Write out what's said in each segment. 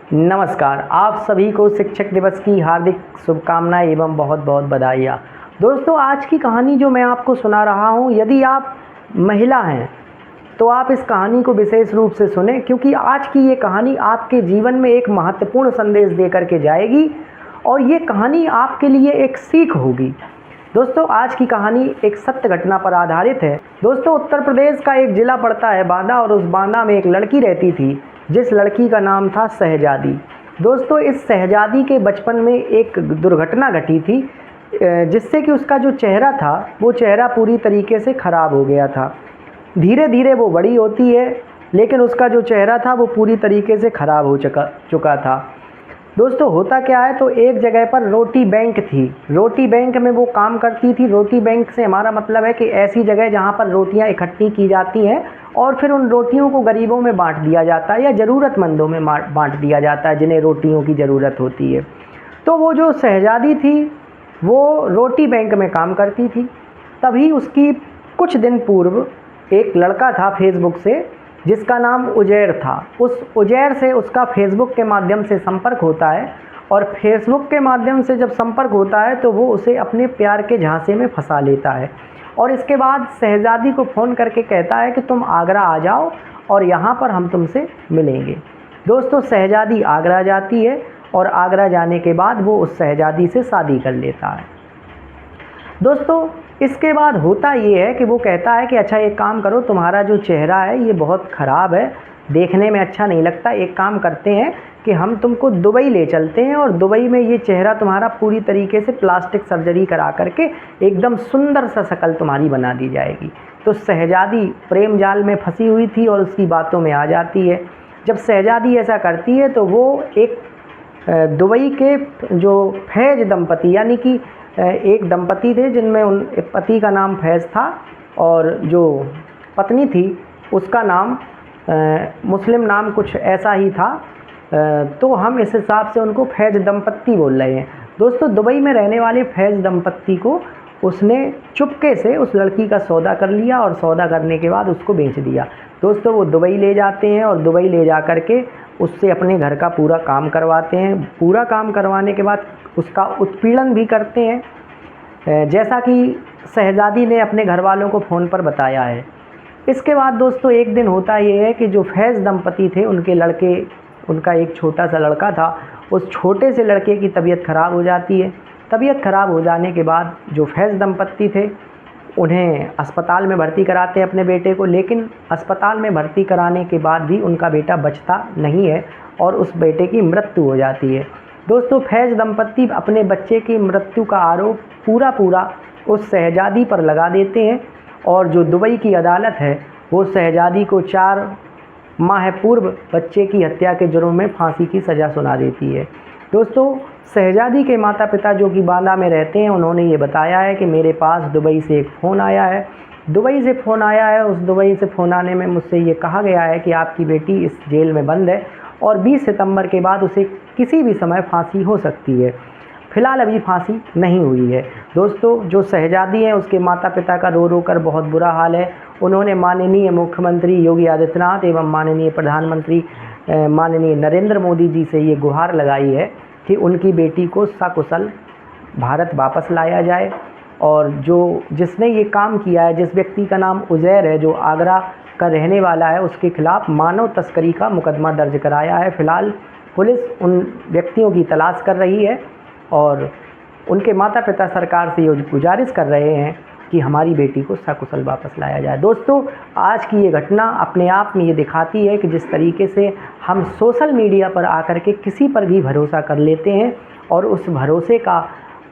नमस्कार, आप सभी को शिक्षक दिवस की हार्दिक शुभकामनाएं एवं बहुत बहुत बधाइयाँ। दोस्तों, आज की कहानी जो मैं आपको सुना रहा हूँ, यदि आप महिला हैं तो आप इस कहानी को विशेष रूप से सुनें, क्योंकि आज की ये कहानी आपके जीवन में एक महत्वपूर्ण संदेश दे करके जाएगी और ये कहानी आपके लिए एक सीख होगी। दोस्तों, आज की कहानी एक सत्य घटना पर आधारित है। दोस्तों, उत्तर प्रदेश का एक ज़िला पड़ता है बांदा, और उस बांदा में एक लड़की रहती थी जिस लड़की का नाम था शहजादी। दोस्तों, इस शहजादी के बचपन में एक दुर्घटना घटी थी जिससे कि उसका जो चेहरा था वो चेहरा पूरी तरीके से ख़राब हो गया था। धीरे धीरे वो बड़ी होती है, लेकिन उसका जो चेहरा था वो पूरी तरीके से ख़राब हो चुका था। दोस्तों, होता क्या है, तो एक जगह पर रोटी बैंक थी। रोटी बैंक में वो काम करती थी। रोटी बैंक से हमारा मतलब है कि ऐसी जगह जहाँ पर रोटियाँ इकट्ठी की जाती हैं और फिर उन रोटियों को गरीबों में बांट दिया जाता है या ज़रूरतमंदों में बांट दिया जाता है जिन्हें रोटियों की ज़रूरत होती है। तो वो जो शहजादी थी वो रोटी बैंक में काम करती थी। तभी उसकी कुछ दिन पूर्व एक लड़का था फेसबुक से जिसका नाम उजैर था। उस उजैर से उसका फेसबुक के माध्यम से संपर्क होता है, और फेसबुक के माध्यम से जब संपर्क होता है तो वो उसे अपने प्यार के झांसे में फंसा लेता है। और इसके बाद शहजादी को फ़ोन करके कहता है कि तुम आगरा आ जाओ और यहाँ पर हम तुमसे मिलेंगे। दोस्तों, शहजादी आगरा जाती है और आगरा जाने के बाद वो उस शहजादी से शादी कर लेता है। दोस्तों, इसके बाद होता ये है कि वो कहता है कि अच्छा, एक काम करो, तुम्हारा जो चेहरा है ये बहुत ख़राब है, देखने में अच्छा नहीं लगता। एक काम करते हैं कि हम तुमको दुबई ले चलते हैं और दुबई में ये चेहरा तुम्हारा पूरी तरीके से प्लास्टिक सर्जरी करा करके एकदम सुंदर सा शक्ल तुम्हारी बना दी जाएगी। तो शहजादी प्रेम जाल में फंसी हुई थी और उसकी बातों में आ जाती है। जब शहजादी ऐसा करती है तो वो एक दुबई के जो फैज़ दंपति, यानी कि एक दंपति थे जिनमें उन पति का नाम फैज़ था और जो पत्नी थी उसका नाम मुस्लिम नाम कुछ ऐसा ही था, तो हम इस हिसाब से उनको फैज़ दंपत्ति बोल रहे हैं। दोस्तों, दुबई में रहने वाले फैज़ दंपत्ति को उसने चुपके से उस लड़की का सौदा कर लिया और सौदा करने के बाद उसको बेच दिया। दोस्तों, वो दुबई ले जाते हैं और दुबई ले जा कर के उससे अपने घर का पूरा काम करवाते हैं। पूरा काम करवाने के बाद उसका उत्पीड़न भी करते हैं, जैसा कि शहजादी ने अपने घर वालों को फ़ोन पर बताया है। इसके बाद दोस्तों, एक दिन होता ये है कि जो फैज़ दंपति थे उनका एक छोटा सा लड़का था। उस छोटे से लड़के की तबीयत ख़राब हो जाती है। तबीयत ख़राब हो जाने के बाद जो फैज़ दंपत्ति थे उन्हें अस्पताल में भर्ती कराते हैं अपने बेटे को, लेकिन अस्पताल में भर्ती कराने के बाद भी उनका बेटा बचता नहीं है और उस बेटे की मृत्यु हो जाती है। दोस्तों, फैज़ दंपत्ति अपने बच्चे की मृत्यु का आरोप पूरा उस शहजादी पर लगा देते हैं और जो दुबई की अदालत है वो शहजादी को 4 माह पूर्व बच्चे की हत्या के जुर्म में फांसी की सज़ा सुना देती है। दोस्तों, शहजादी के माता पिता जो कि बांदा में रहते हैं, उन्होंने ये बताया है कि मेरे पास दुबई से एक फ़ोन आया है। दुबई से फ़ोन आया है, उस दुबई से फ़ोन आने में मुझसे ये कहा गया है कि आपकी बेटी इस जेल में बंद है और 20 सितंबर के बाद उसे किसी भी समय फांसी हो सकती है। फ़िलहाल अभी फांसी नहीं हुई है। दोस्तों, जो शहजादी है उसके माता पिता का रो कर बहुत बुरा हाल है। उन्होंने माननीय मुख्यमंत्री योगी आदित्यनाथ एवं माननीय प्रधानमंत्री माननीय नरेंद्र मोदी जी से ये गुहार लगाई है कि उनकी बेटी को सकुशल भारत वापस लाया जाए। और जिसने ये काम किया है, जिस व्यक्ति का नाम उजैर है, जो आगरा का रहने वाला है, उसके खिलाफ़ मानव तस्करी का मुकदमा दर्ज कराया है। फ़िलहाल पुलिस उन व्यक्तियों की तलाश कर रही है और उनके माता पिता सरकार से ये गुजारिश कर रहे हैं कि हमारी बेटी को सकुशल वापस लाया जाए। दोस्तों, आज की ये घटना अपने आप में ये दिखाती है कि जिस तरीके से हम सोशल मीडिया पर आकर के किसी पर भी भरोसा कर लेते हैं और उस भरोसे का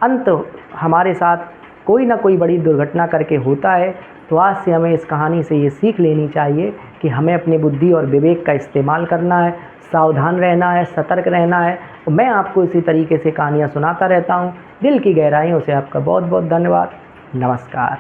अंत हमारे साथ कोई ना कोई बड़ी दुर्घटना करके होता है, तो आज से हमें इस कहानी से ये सीख लेनी चाहिए कि हमें अपनी बुद्धि और विवेक का इस्तेमाल करना है, सावधान रहना है, सतर्क रहना है। मैं आपको इसी तरीके से कहानियाँ सुनाता रहता हूँ। दिल की गहराइयों से आपका बहुत बहुत धन्यवाद। नमस्कार।